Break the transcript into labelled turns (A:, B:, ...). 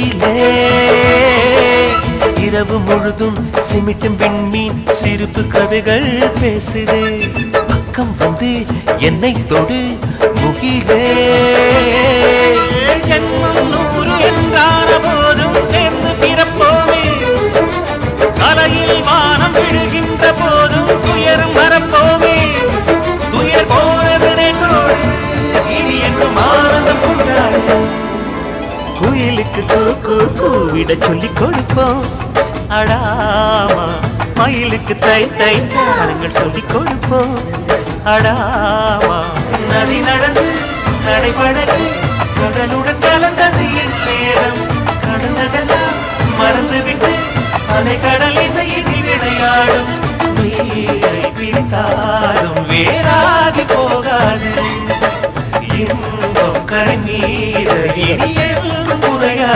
A: முகிலே இரவு முழுதும் சிமிட்டும் விண்மீன் சிரிப்பு கதைகள் பேசுதே பக்கம் வந்து என்னை தொடு முகிலே ஜென்மம் 100 என்றான போதும் சேர்ந்து பிறப்போமே கலையில் வானம் விழுகின்ற போதும் துயரம் வரப்போமே துயர் போனது நெட்டோடு இனி என்றும் ஆனந்தம் கொண்டாடு குயிலுக்கு கூவிட சொல்லிக் கொடுப்போம் அடாமா மயிலுக்கு தை தை தாளங்கள் சொல்லிக் கொடுப்போம் அடாமா நதி நடந்து நடைபழகி கடலுடன் கலந்தது என் நேரம்